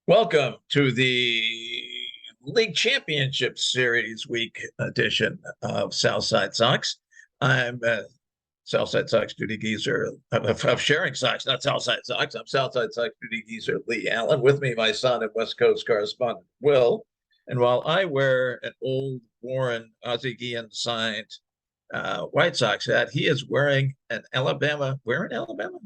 Welcome to the League Championship Series week edition of Southside Sox. I'm Southside Sox duty geezer of sharing Sox, not Southside Sox. I'm Southside Sox duty geezer Leigh Allan. With me, my son and West Coast correspondent Will. And while I wear an old Warren Ozzie Guillen signed White Sox hat, he is wearing an Alabama. Where in Alabama?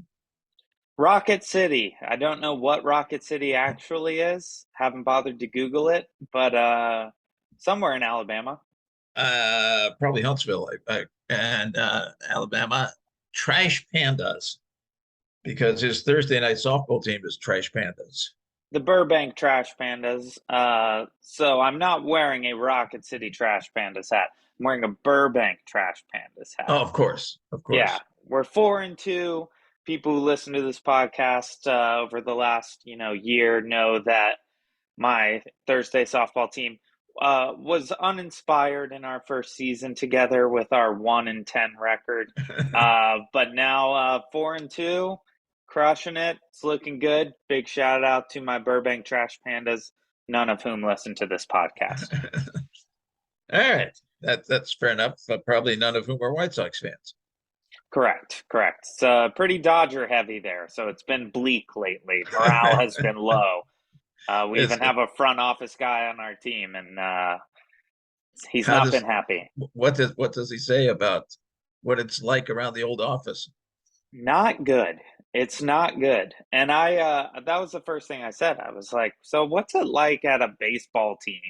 Rocket City. I don't know what Rocket City actually is. Haven't bothered to Google it, but somewhere in Alabama. Probably Huntsville and Alabama. Trash Pandas, because his Thursday night softball team is Trash Pandas. The Burbank Trash Pandas. So I'm not wearing a Rocket City Trash Pandas hat. I'm wearing a Burbank Trash Pandas hat. Oh, of course. Yeah, we're 4-2. People who listen to this podcast over the last year know that my Thursday softball team was uninspired in our first season together with our 1-10 record. But now 4-2, crushing it. It's looking good. Big shout out to my Burbank Trash Pandas, none of whom listen to this podcast. All right. That's fair enough, but probably none of whom are White Sox fans. Correct. It's pretty Dodger heavy there, so it's been bleak lately. Morale has been low. We even have a front office guy on our team, and he's not been happy. What does he say about what it's like around the old office? Not good. It's not good. And that was the first thing I said. I was like, so what's it like at a baseball team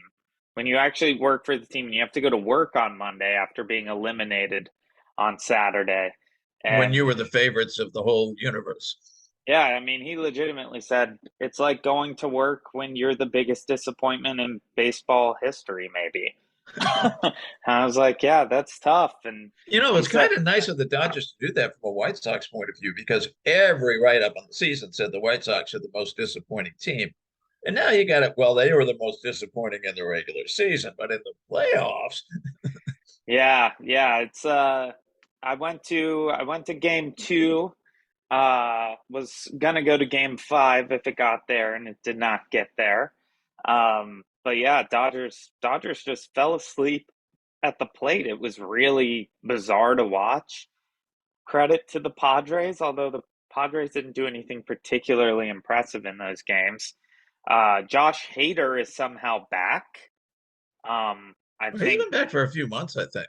when you actually work for the team and you have to go to work on Monday after being eliminated on Saturday? And when you were the favorites of the whole universe. Yeah, I mean, he legitimately said it's like going to work when you're the biggest disappointment in baseball history, maybe. I was like, yeah, that's tough. And it's kind of nice of the Dodgers to do that from a White Sox point of view, because every write-up on the season said the White Sox are the most disappointing team. And now you got it. Well, they were the most disappointing in the regular season, but in the playoffs. Yeah. It's I went to game 2. Was gonna go to game 5 if it got there, and it did not get there. But yeah, Dodgers just fell asleep at the plate. It was really bizarre to watch. Credit to the Padres, although the Padres didn't do anything particularly impressive in those games. Josh Hader is somehow back. I think he's been back for a few months, I think.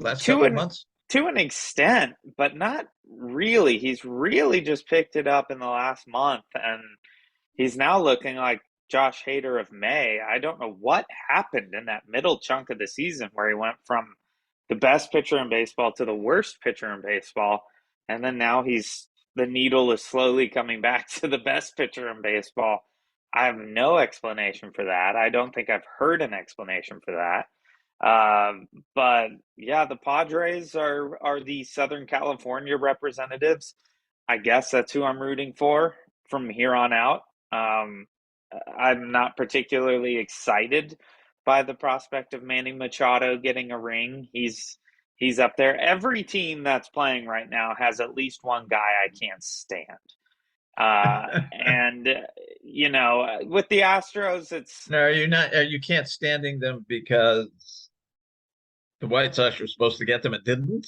Last to couple months. To an extent, but not really. He's really just picked it up in the last month, and he's now looking like Josh Hader of May. I don't know what happened in that middle chunk of the season where he went from the best pitcher in baseball to the worst pitcher in baseball, and then now the needle is slowly coming back to the best pitcher in baseball. I have no explanation for that. I don't think I've heard an explanation for that. But yeah, the Padres are the Southern California representatives. I guess that's who I'm rooting for from here on out. I'm not particularly excited by the prospect of Manny Machado getting a ring. He's up there. Every team that's playing right now has at least one guy I can't stand. And with the Astros, it's no. Are you can't standing them because the White Sox were supposed to get them and didn't?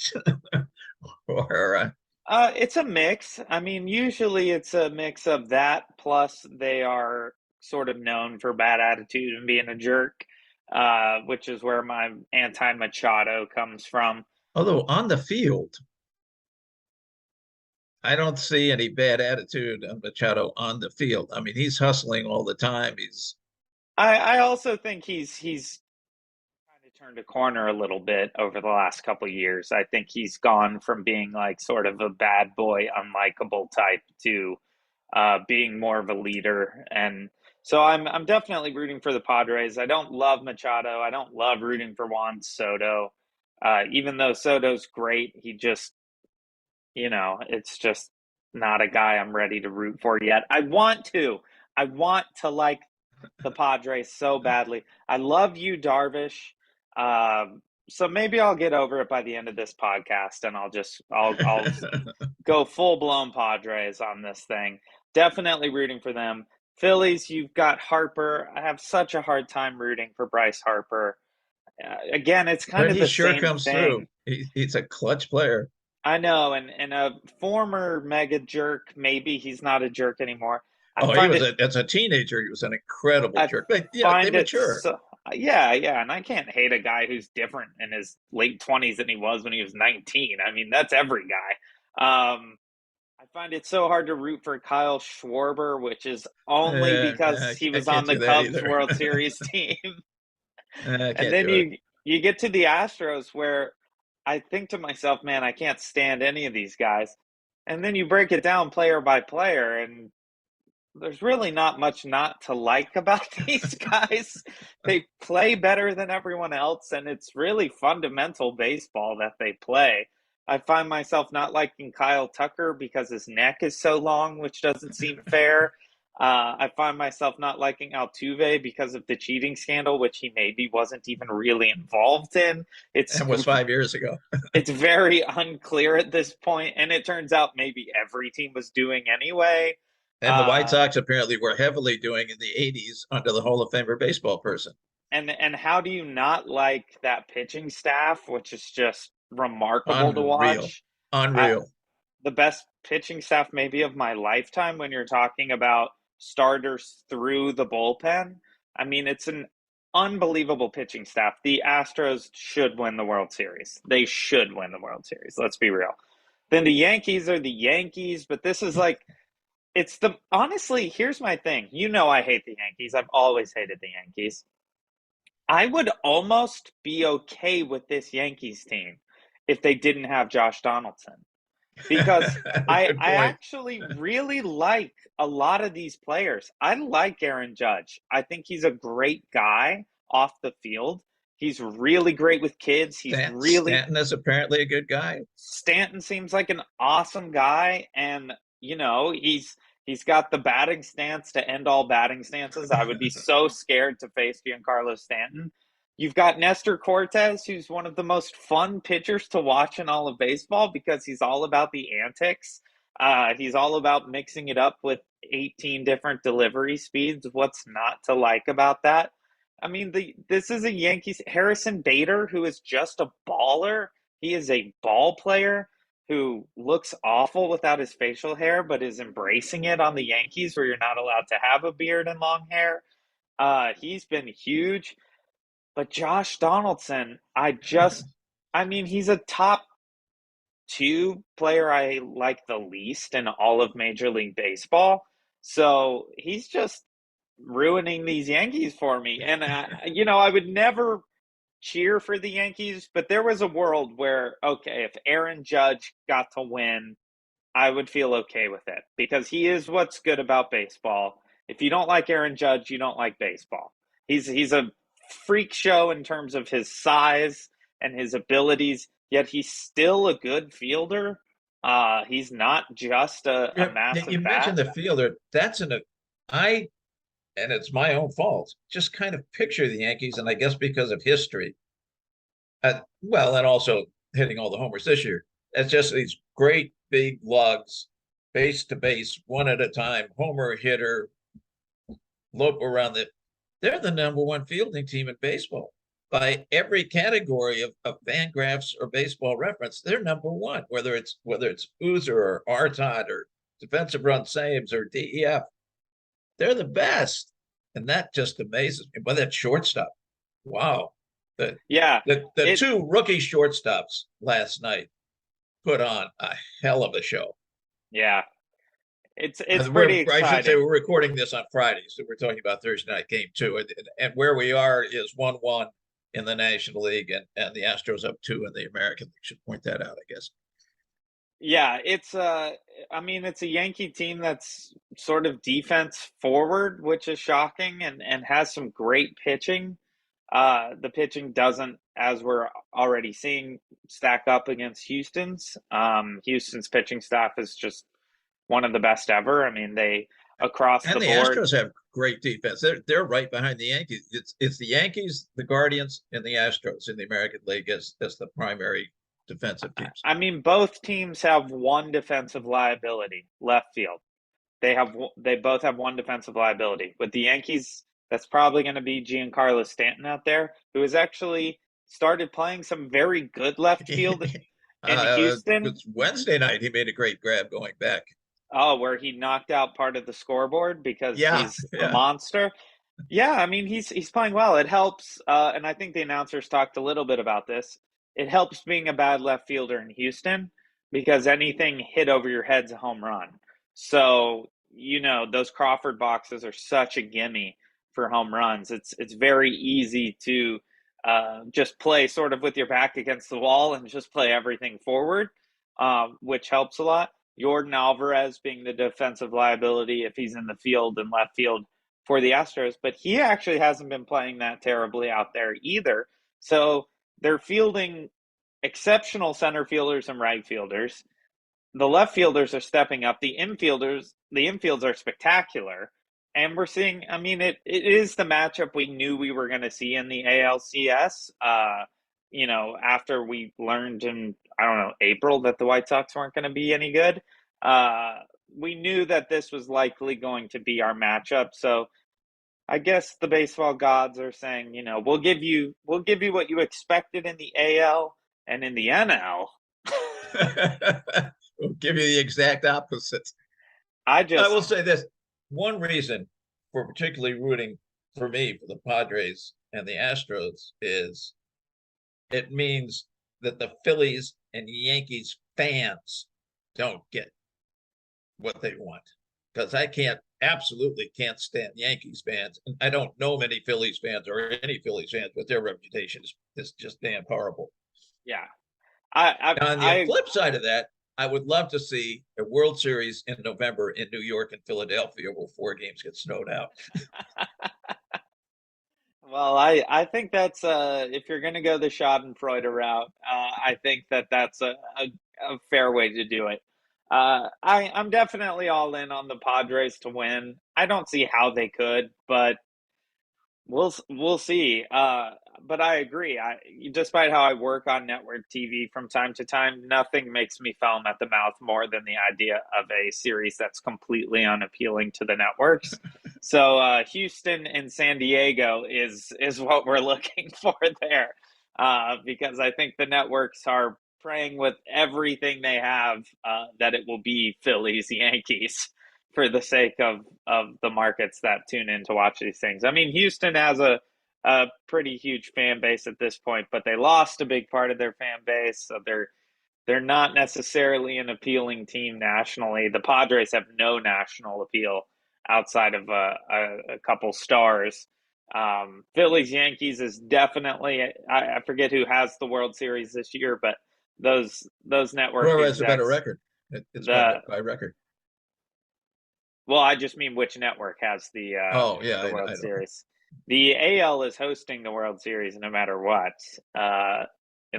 Or it's a mix. I mean, usually it's a mix of that, plus they are sort of known for bad attitude and being a jerk, which is where my anti-Machado comes from. Although on the field, I don't see any bad attitude of Machado on the field. I mean, he's hustling all the time. I also think he's kind of turned a corner a little bit over the last couple of years. I think he's gone from being like sort of a bad boy, unlikable type to being more of a leader. And so I'm definitely rooting for the Padres. I don't love Machado. I don't love rooting for Juan Soto. Even though Soto's great, he just, it's just not a guy I'm ready to root for yet. I want to like the Padres so badly. I love you, Darvish. So maybe I'll get over it by the end of this podcast, and I'll go full blown Padres on this thing. Definitely rooting for them. Phillies, you've got Harper. I have such a hard time rooting for Bryce Harper. Again, it's kind But of he the sure same comes through. thing. He's a clutch player. I know, and a former mega jerk, maybe he's not a jerk anymore. I Oh, he find was it as a teenager, he was an incredible I jerk. But they find it mature. so, yeah, yeah, and I can't hate a guy who's different in his late 20s than he was when he was 19. I mean, that's every guy. I find it so hard to root for Kyle Schwarber, which is only because he I was on can't the do that Cubs either. World Series team. I And can't then do it. you get to the Astros where I think to myself, man, I can't stand any of these guys. And then you break it down player by player, and there's really not much not to like about these guys. They play better than everyone else, and it's really fundamental baseball that they play. I find myself not liking Kyle Tucker because his neck is so long, which doesn't seem fair. I find myself not liking Altuve because of the cheating scandal, which he maybe wasn't even really involved in. It's And was 5 years ago. it's very unclear at this point, and it turns out maybe every team was doing anyway. And the White Uh, Sox apparently were heavily doing in the 80s under the Hall of Famer baseball person. and how do you not like that pitching staff, which is just remarkable to Unreal. watch? I, Unreal. the best pitching staff maybe of my lifetime when you're talking about starters through the bullpen. I mean, it's an unbelievable pitching staff. The Astros should win the World Series. They should win the World Series. Let's be real. Then the Yankees are the Yankees, but this is like it's the honestly, here's my thing. You know I hate the Yankees. I've always hated the Yankees. I would almost be okay with this Yankees team if they didn't have Josh Donaldson because Good I point. actually really like a lot of these players. I like Aaron Judge. I think he's a great guy off the field. He's really great with kids. Stanton is apparently a good guy. Stanton seems like an awesome guy, and he's got the batting stance to end all batting stances. I would be so scared to face Giancarlo Stanton. You've got Nestor Cortez, who's one of the most fun pitchers to watch in all of baseball because he's all about the antics. He's all about mixing it up with 18 different delivery speeds. What's not to like about that? I mean, this is a Yankees Harrison Bader, who is just a baller. He is a ball player who looks awful without his facial hair, but is embracing it on the Yankees, where you're not allowed to have a beard and long hair. He's been huge. But Josh Donaldson, I mean, he's a top two player I like the least in all of Major League Baseball. So he's just ruining these Yankees for me. And, I would never cheer for the Yankees, but there was a world where, okay, if Aaron Judge got to win, I would feel okay with it because he is what's good about baseball. If you don't like Aaron Judge, you don't like baseball. He's a freak show in terms of his size and his abilities, yet he's still a good fielder. He's not just a You massive mentioned bat. the fielder. I, and it's my own fault, just kind of picture the Yankees, and I guess because of history, well, and also hitting all the homers this year, it's just these great big lugs, base to base, one at a time, homer hitter, lope around the. They're the number one fielding team in baseball by every category of Fangraphs or Baseball Reference. They're number one, whether it's Uzer or Artot or defensive run saves or DEF. They're the best, and that just amazes me. But that shortstop, wow, the Yeah, the it two rookie shortstops last night put on a hell of a show. yeah, it's pretty I should say exciting. we're recording this on Friday, so we're talking about Thursday night game two, and where we are is 1-1 in the National League, and the Astros up two in the American League. Should point that out, I guess. Yeah, I mean it's a Yankee team that's sort of defense forward, which is shocking and has some great pitching. The pitching doesn't, as we're already seeing, stack up against Houston's. Houston's pitching staff is just one of the best ever. I mean, they across And the the board. Astros have great defense. They're right behind the Yankees. It's the Yankees, the Guardians, and the Astros in the American League as the primary defensive teams. I mean, both teams have one defensive liability, left field. they both have one defensive liability. With the Yankees, that's probably going to be Giancarlo Stanton out there, who has actually started playing some very good left field in Houston. It's Wednesday night. He made a great grab going back. Oh, where he knocked out part of the scoreboard because Yeah, he's a yeah. monster. Yeah, I mean he's playing well. It helps, and I think the announcers talked a little bit about this. It helps being a bad left fielder in Houston because anything hit over your head's a home run. So those Crawford boxes are such a gimme for home runs. It's very easy to just play sort of with your back against the wall and just play everything forward, which helps a lot. Jordan Alvarez being the defensive liability if he's in the field and left field for the Astros, but he actually hasn't been playing that terribly out there either. So they're fielding exceptional center fielders and right fielders. The left fielders are stepping up. The infields are spectacular. And we're seeing, I mean, it is the matchup we knew we were going to see in the ALCS. After we learned in, I don't know, April that the White Sox weren't going to be any good. We knew that this was likely going to be our matchup. So I guess the baseball gods are saying, we'll give you what you expected in the AL and in the NL. We'll give you the exact opposite. I I just will say this. One reason for particularly rooting for me for the Padres and the Astros is it means that the Phillies and Yankees fans don't get what they want. Because I absolutely can't stand Yankees fans. And I don't know many Phillies fans or any Phillies fans, but their reputation is just damn horrible. yeah. I Now, on the I flip side of that, I would love to see a World Series in November in New York and Philadelphia where 4 games get snowed out. well, I think that's if you're going to go the Schadenfreude route, I think that's a fair way to do it. I'm definitely all in on the Padres to win. I don't see how they could, but we'll see. But I agree. Despite how I work on network TV from time to time, nothing makes me foam at the mouth more than the idea of a series that's completely unappealing to the networks. So Houston and San Diego is what we're looking for there, because I think the networks are praying with everything they have that it will be Phillies Yankees for the sake of the markets that tune in to watch these things. I mean, Houston has a pretty huge fan base at this point, but they lost a big part of their fan base, so they're not necessarily an appealing team nationally. The Padres have no national appeal outside of a couple stars. Phillies Yankees is definitely, I forget who has the World Series this year, but those network Whoever has a better execs, record, it's the by record. well, I just mean which network has Oh, yeah, the World I don't know. Series. The AL is hosting the World Series no matter what, and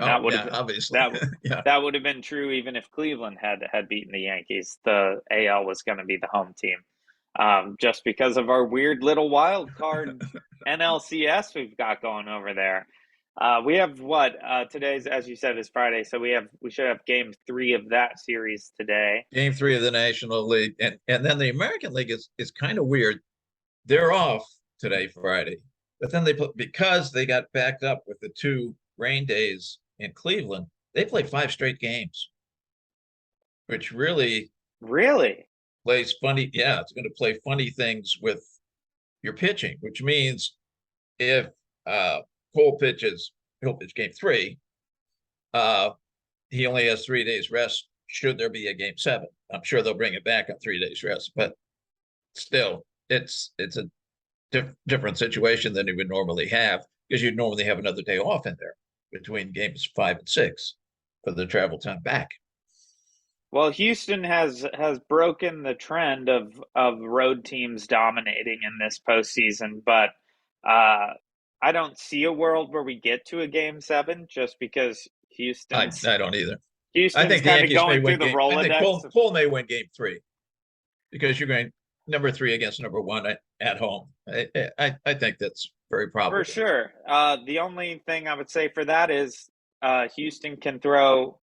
Oh, yeah, obviously. that Yeah. that would have been true even if Cleveland had beaten the Yankees. The AL was going to be the home team, just because of our weird little wild card NLCS we've got going over there. We have what today's, as you said, is Friday, so we should have game 3 of that series today. Game 3 of the National League. And then the American League is kind of weird. They're off today, Friday. But then because they got backed up with the 2 rain days in Cleveland, they play 5 straight games, which really Really? plays funny. Yeah, it's going to play funny things with your pitching, which means if Cole pitches, he'll pitch game 3. Uh, he only has 3 days rest. Should there be a game 7? I'm sure they'll bring it back on 3 days rest, but still, it's a different situation than you would normally have because you'd normally have another day off in there between games 5 and 6 for the travel time back. Well, Houston has broken the trend of road teams dominating in this postseason, but uh, I don't see a world where we get to a game 7 just because I don't either. I Houston's think the kind of Yankees may going through win the game. I think Rolodex. Cole may win game 3 because you're going number 3 against number 1 at home. I think that's very For probable. sure. The only thing I would say for that is Houston can throw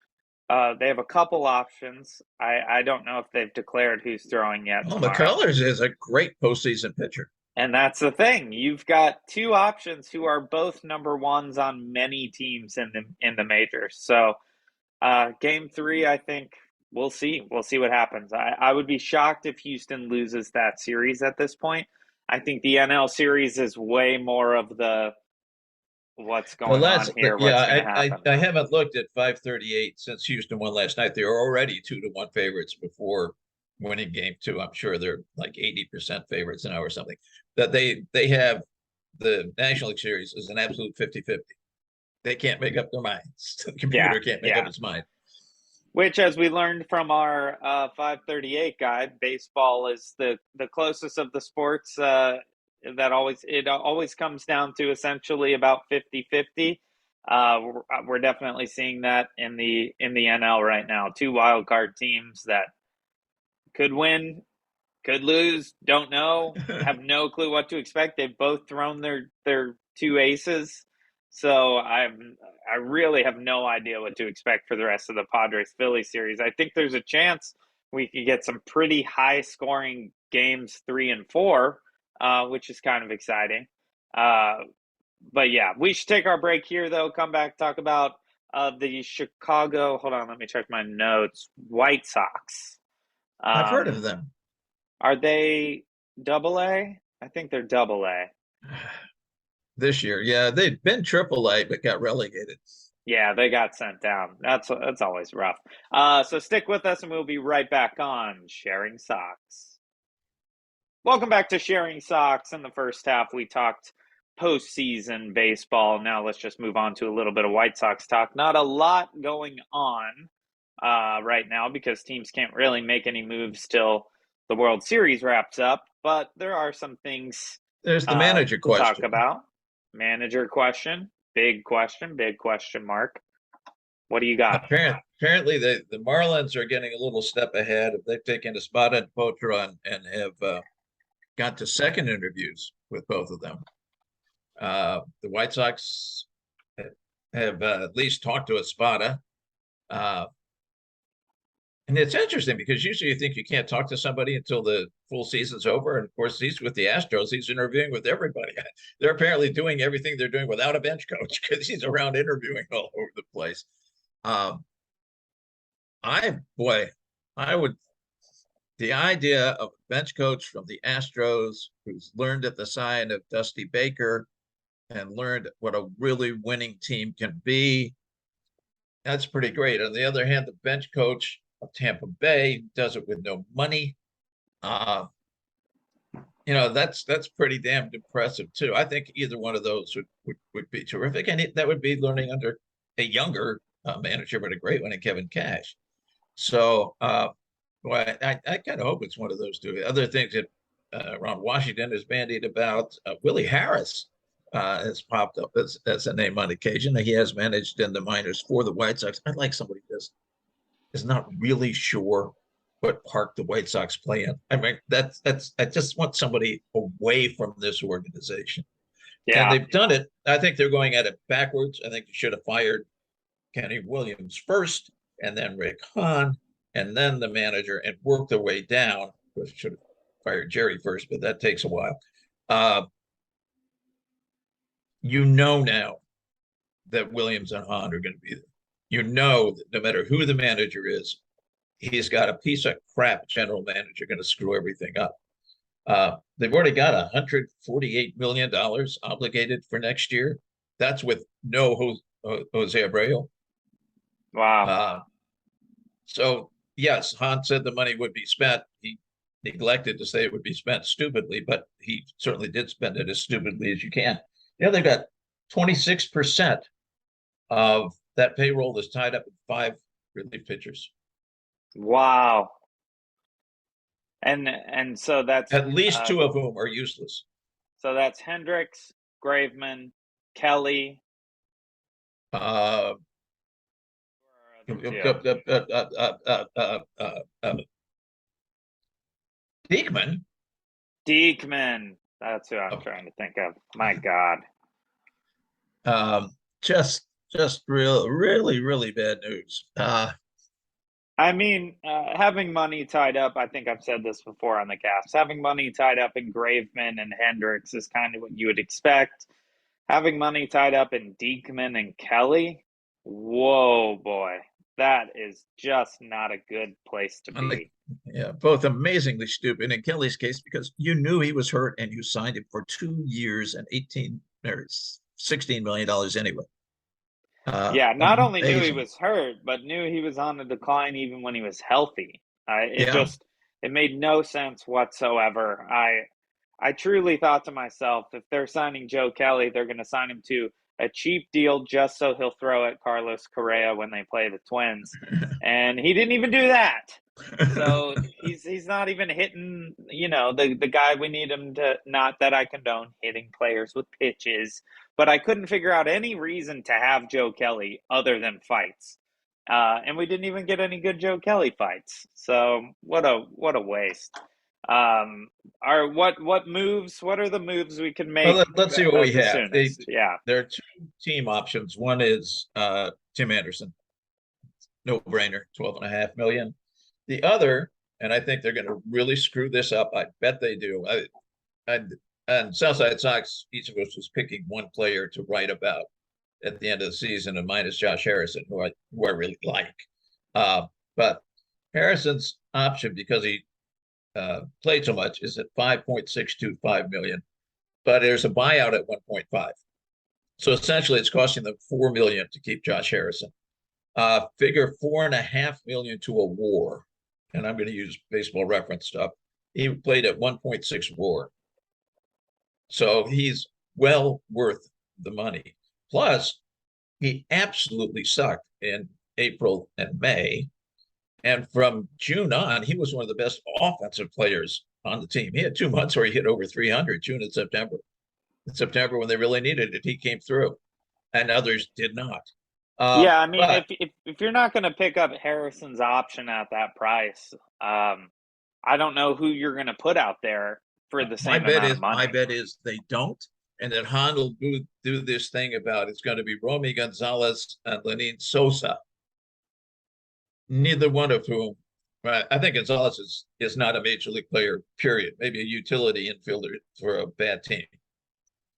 They have a couple options. I don't know if they've declared who's throwing yet Well, tomorrow. McCullers is a great postseason pitcher. And that's the thing. You've got two options who are both number ones on many teams in the majors. So game three, I think we'll see. We'll see what happens. I would be shocked if Houston loses that series at this point. I think the NL series is way more of the what's Well, going on here, what's going to happen. I haven't looked at 538 since Houston won last night. They were already 2-1 favorites before winning game two. I'm sure they're like 80% favorites now or something. That they have the National League Series is an absolute 50-50. They can't make up their minds. The computer can't make up its mind. Which, as we learned from our 538 guide, baseball is the closest of the sports that always comes down to essentially about 50-50. We're definitely seeing that in the NL right now. Two wild card teams that could win, could lose, don't know, have no clue what to expect. They've both thrown their two aces. So I really have no idea what to expect for the rest of the Padres-Philly series. I think there's a chance we could get some pretty high-scoring games 3 and 4, which is kind of exciting. But yeah, we should take our break here, though. Come back, talk about the Chicago. Hold on, let me check my notes. White Sox. I've heard of them. Are they AA? I think they're AA. This year, yeah, they've been AAA but got relegated. Yeah, they got sent down. That's always rough. So stick with us, and we'll be right back on Sharing Sox. Welcome back to Sharing Sox. In the first half, we talked postseason baseball. Now let's just move on to a little bit of White Sox talk. Not a lot going on right now because teams can't really make any moves till the World Series wraps up. But there are some things. There's the manager question. Talk about. Manager question, big question mark. What do you got? Apparently, the Marlins are getting a little step ahead. They've taken Espada and Potron and have got to second interviews with both of them. The White Sox have at least talked to Espada. And it's interesting because usually you think you can't talk to somebody until the full season's over. And of course, he's with the Astros. He's interviewing with everybody. They're apparently doing everything they're doing without a bench coach because he's around interviewing all over the place. The idea of a bench coach from the Astros who's learned at the side of Dusty Baker and learned what a really winning team can be, that's pretty great. On the other hand, the bench coach of Tampa Bay does it with no money. That's pretty damn impressive too. I think either one of those would be terrific, and that would be learning under a younger manager, but a great one in Kevin Cash. So, I kind of hope it's one of those two. Other things that around Washington is bandied about. Willie Harris has popped up as a name on occasion. He has managed in the minors for the White Sox. I'd like somebody who is not really sure what park the White Sox play in. I mean, I just want somebody away from this organization. Yeah. And they've done it. I think they're going at it backwards. I think they should have fired Kenny Williams first, and then Rick Hahn, and then the manager, and worked their way down. Of should have fired Jerry first, but that takes a while. Now that Williams and Hahn are going to be there. That no matter who the manager is, he's got a piece of crap general manager going to screw everything up. They've already got $148 million obligated for next year. That's with no Jose Abreu. Wow. So, yes, Hahn said the money would be spent. He neglected to say it would be spent stupidly, but he certainly did spend it as stupidly as you can. They've got 26% of that payroll is tied up in 5 relief pitchers. Wow. And so that's at least 2 of whom are useless. So that's Hendricks, Graveman, Kelly. Diekman. That's who I'm trying to think of. My God. Just really, really bad news. I mean, having money tied up, I think I've said this before on the cast, having money tied up in Graveman and Hendricks is kind of what you would expect. Having money tied up in Diekman and Kelly, whoa, boy, that is just not a good place to And be. yeah, both amazingly stupid in Kelly's case because you knew he was hurt and you signed him for 2 years and 18 or $16 million anyway. Yeah, not only knew he Amazing. was hurt, but knew he was on the decline even when he was healthy. It Yeah. just it made no sense whatsoever. I truly thought to myself, if they're signing Joe Kelly, they're going to sign him to a cheap deal just so he'll throw at Carlos Correa when they play the Twins, and he didn't even do that. So he's not even hitting, the guy we need him to. Not that I condone hitting players with pitches, but I couldn't figure out any reason to have Joe Kelly other than fights. And we didn't even get any good Joe Kelly fights. So what a waste. Are what moves? What are the moves we can Well, make let's see what we the have. soonest? Yeah. There are two team options. One is Tim Anderson, no brainer, 12.5 million. The other, and I think they're going to really screw this up. I bet they do. And Southside Sox, each of us was picking one player to write about at the end of the season, and mine is Josh Harrison, who I really like. But Harrison's option, because he played so much, is at 5.625 million, but there's a buyout at 1.5. So essentially, it's costing them 4 million to keep Josh Harrison. Figure 4.5 million to a WAR, and I'm going to use baseball reference stuff. He played at 1.6 WAR, so he's well worth the money. Plus, he absolutely sucked in April and May, and from June on, he was one of the best offensive players on the team. He had 2 months where he hit over 300, June and September. In September, when they really needed it, he came through, and others did not. Yeah, I mean, But if you're not going to pick up Harrison's option at that price, I don't know who you're going to put out there for the my same bet amount of is my money. bet is they don't, and that Han will do this thing about it's going to be Romy Gonzalez and Lenin Sosa, neither one of whom. I think Gonzalez is not a major league player. Period. Maybe a utility infielder for a bad team,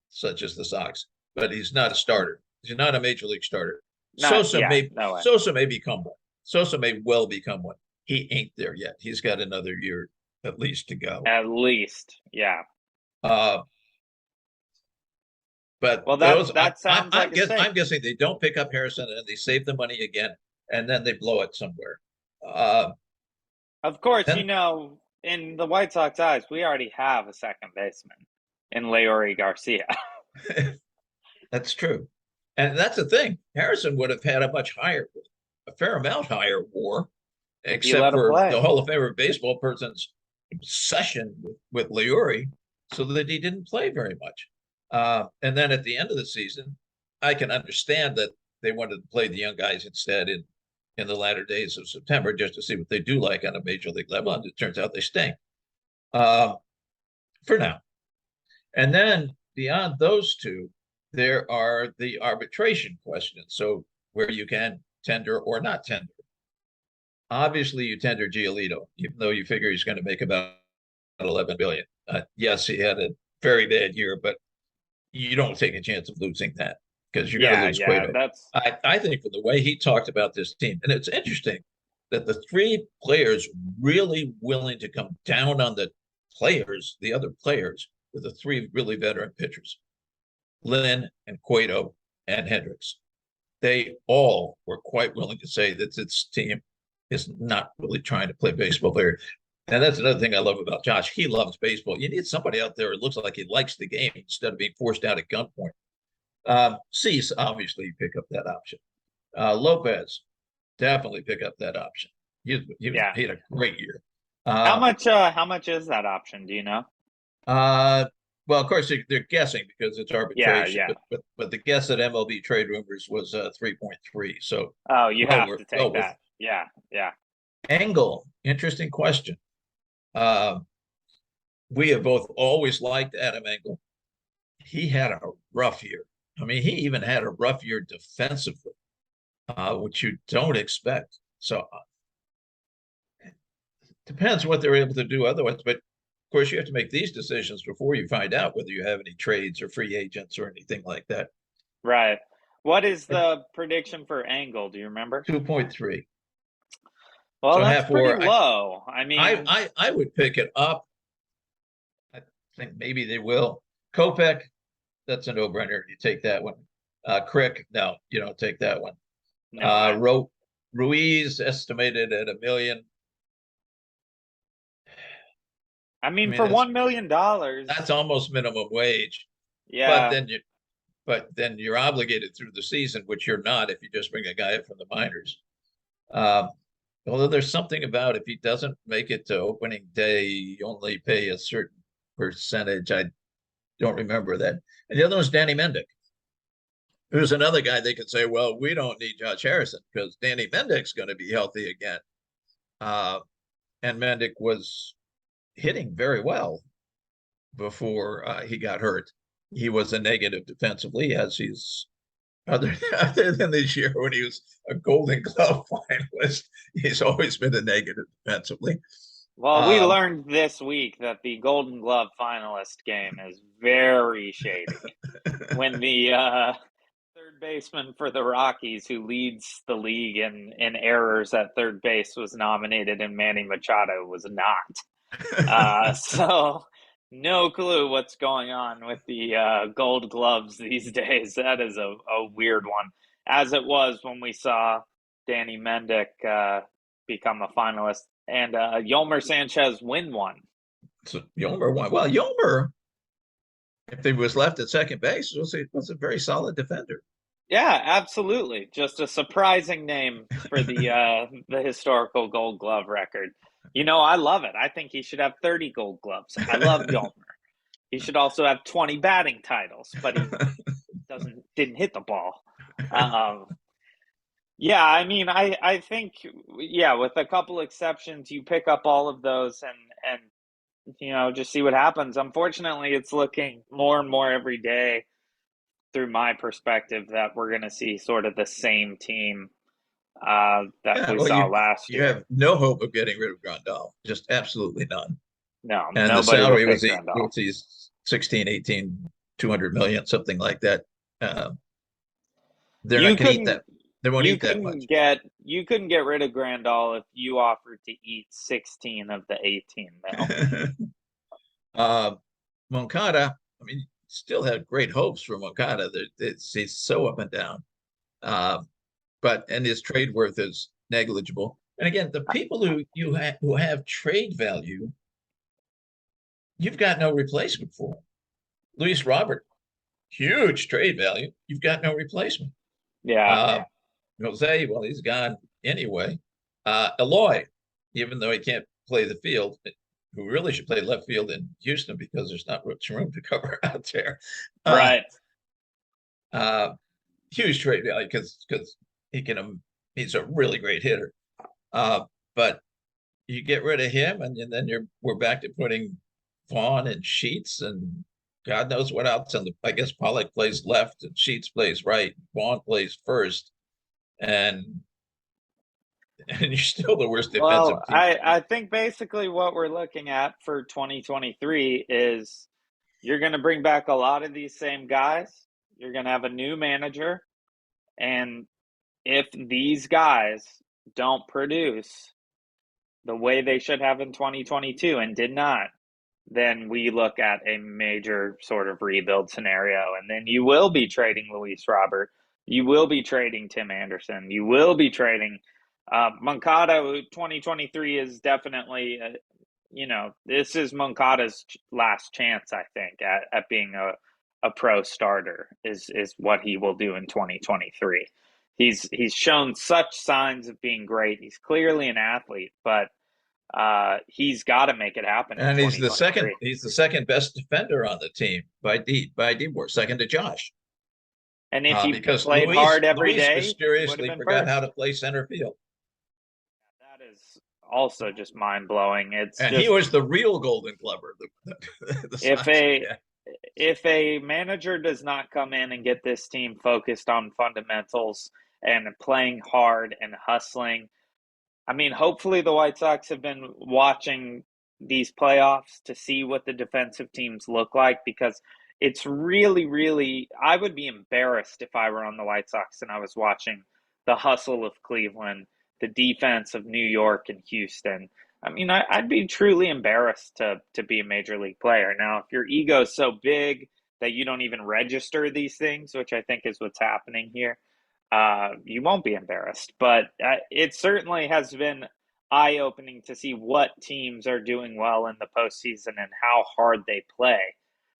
such as the Sox, but he's not a starter. He's not a major league starter. Not, Sosa yeah, may no way. Sosa may become one. Sosa may well become one. He ain't there yet. He's got another year at least to go. At least, yeah. Uh, but Well, those, that sounds like a I'm steak. guessing they don't pick up Harrison and they save the money again, and then they blow it somewhere. Uh, Of course, then in the White Sox eyes, we already have a second baseman in Leori Garcia. that's true, and that's the thing. Harrison would have had a fair amount higher WAR, If you except let him for the play. Hall of Famer baseball person's obsession with Leori, so that he didn't play very much. And then at the end of the season, I can understand that they wanted to play the young guys instead in the latter days of September just to see what they do like on a major league level. And it turns out they stink uh, for now. And then beyond those two, there are the arbitration questions. So where you can tender or not tender. Obviously, you tender Giolito, even though you figure he's going to make about 11 billion. Yes, he had a very bad year, but you don't take a chance of losing that because you're going to Yeah, lose yeah, Cueto. that's I think for the way he talked about this team, and it's interesting that the three players really willing to come down on the other players, were the three really veteran pitchers, Lynn and Cueto and Hendricks. They all were quite willing to say that this team is not really trying to play baseball player. And that's another thing I love about Josh. He loves baseball. You need somebody out there who looks like he likes the game instead of being forced out at gunpoint. Cease, obviously, you pick up that option. Lopez, definitely pick up that option. yeah. He had a great year. How much is that option? Do you know? Uh, well, of course, they're guessing because it's Yeah, arbitration, yeah. but the guess at MLB Trade Rumors was 3.3. So Oh, you well have worth to take worth. that. Yeah, yeah. Engel, interesting question. Uh, we have both always liked Adam Engel. He had a rough year. I mean, he even had a rough year defensively, which you don't expect. So Depends what they're able to do otherwise. But of course, you have to make these decisions before you find out whether you have any trades or free agents or anything like that. Right. What is the prediction for Angle? Do you remember? 2.3. Well, So that's half pretty war. low. I mean, I would pick it up. I think maybe they will. Kopech, that's a no-brainer. You take that one. Crick, no, you don't take that one. no way. Ruiz estimated at $1 million. I I mean, mean, for $1 million, that's almost minimum wage. But yeah. then you're obligated through the season, which you're not if you just bring a guy up from the minors. Um, Although there's something about if he doesn't make it to opening day, you only pay a certain percentage. I don't remember that. And the other one's Danny Mendick. Who's another guy they could say, well, we don't need Josh Harrison because Danny Mendick's going to be healthy again. Uh, and Mendick was hitting very well before he got hurt. He was a negative defensively, as he's other than this year when he was a Golden Glove finalist. He's always been a negative defensively. Well, we learned this week that the Golden Glove finalist game is very shady. When the third baseman for the Rockies, who leads the league in errors at third base, was nominated, and Manny Machado was not. So no clue what's going on with the Gold Gloves these days. That is a weird one, as it was when we saw Danny Mendick become a finalist and Yolmer Sanchez win one. So Yolmer won. Well, Yolmer, if he was left at second base, was a very solid defender. Yeah, absolutely. Just a surprising name for the historical Gold Glove record. You know, I love it. I think he should have 30 Gold Gloves. I love Yolmer. He should also have 20 batting titles, but he didn't hit the ball. Yeah, I mean, I think, yeah, with a couple exceptions, you pick up all of those and just see what happens. Unfortunately, it's looking more and more every day through my perspective that we're going to see sort of the same team that we saw last year. You have no hope of getting rid of Grandal, just absolutely none. No, and the nobody will salary take Grandal. was 16, 18, 200 million, something like that. They're not going to eat that. They won't eat that much. You couldn't get rid of Grandal if you offered to eat 16 of the 18 mil. Moncada, I mean, still had great hopes for Moncada. He's so up and down. And his trade worth is negligible. And again, the people who have trade value, you've got no replacement for him. Luis Robert, huge trade value. You've got no replacement. Yeah. Jose, well, he's gone anyway. Eloy, even though he can't play the field, who really should play left field in Houston because there's not much room to cover out there. Right. Huge trade value because he's a really great hitter. But you get rid of him, and then we're back to putting Vaughn and Sheets and God knows what else. And I guess Pollock plays left and Sheets plays right. Vaughn plays first, and you're still the worst defensive team. I think basically what we're looking at for 2023 is you're going to bring back a lot of these same guys. You're going to have a new manager, and if these guys don't produce the way they should have in 2022 and did not, then we look at a major sort of rebuild scenario. And then you will be trading Luis Robert. You will be trading Tim Anderson. You will be trading Moncada. 2023 is definitely, this is Moncada's last chance, I think, at being a pro starter is what he will do in 2023. He's shown such signs of being great. He's clearly an athlete, but he's got to make it happen. And he's the second best defender on the team by DeBoer, second to Josh. And if he played hard every day, mysteriously forgot how to play center field. That is also just mind blowing. He was the real Golden Glover. If a manager does not come in and get this team focused on fundamentals and playing hard and hustling, I mean, hopefully the White Sox have been watching these playoffs to see what the defensive teams look like, because it's really, really, I would be embarrassed if I were on the White Sox and I was watching the hustle of Cleveland, the defense of New York and Houston. I mean, I'd be truly embarrassed to be a major league player. Now, if your ego is so big that you don't even register these things, which I think is what's happening here, you won't be embarrassed. But it certainly has been eye-opening to see what teams are doing well in the postseason and how hard they play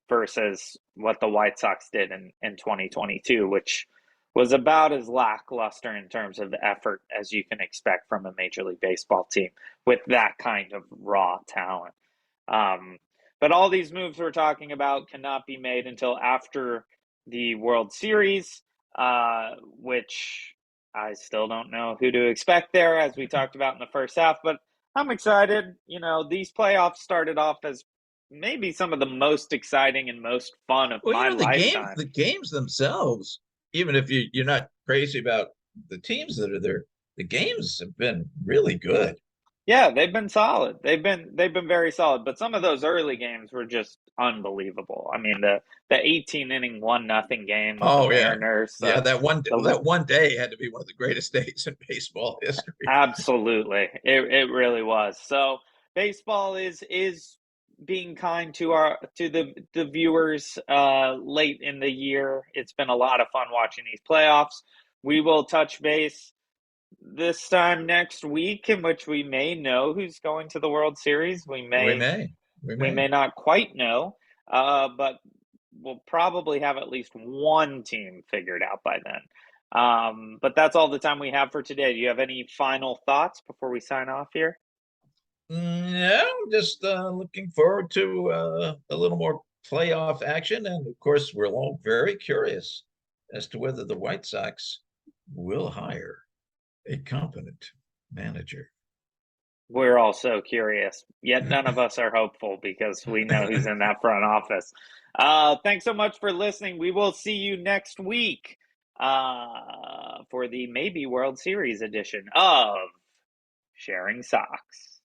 versus what the White Sox did in 2022, which was about as lackluster in terms of effort as you can expect from a Major League Baseball team with that kind of raw talent. Um, but all these moves we're talking about cannot be made until after the World Series, which I still don't know who to expect there, as we talked about in the first half. But I'm excited. You know, these playoffs started off as maybe some of the most exciting and most fun of Well, my the lifetime. games themselves, even if you're not crazy about the teams that are there, the games have been really good. Yeah, they've been solid. They've been very solid. But some of those early games were just unbelievable. I mean, the 18 inning 1-0 game with the Oh yeah, Mariners, yeah. the That one day had to be one of the greatest days in baseball history. absolutely, it really was. So baseball is being kind to the viewers late in the year. It's been a lot of fun watching these playoffs. We will touch base this time next week, in which we may know who's going to the World Series. We may, we We may. may not quite know, but we'll probably have at least one team figured out by then. But that's all the time we have for today. Do you have any final thoughts before we sign off here? No, just looking forward to a little more playoff action, and of course, we're all very curious as to whether the White Sox will hire a competent manager. We're all so curious, yet none of us are hopeful because we know who's in that front office. Thanks so much for listening. We will see you next week for the maybe World Series edition of Sharing Socks.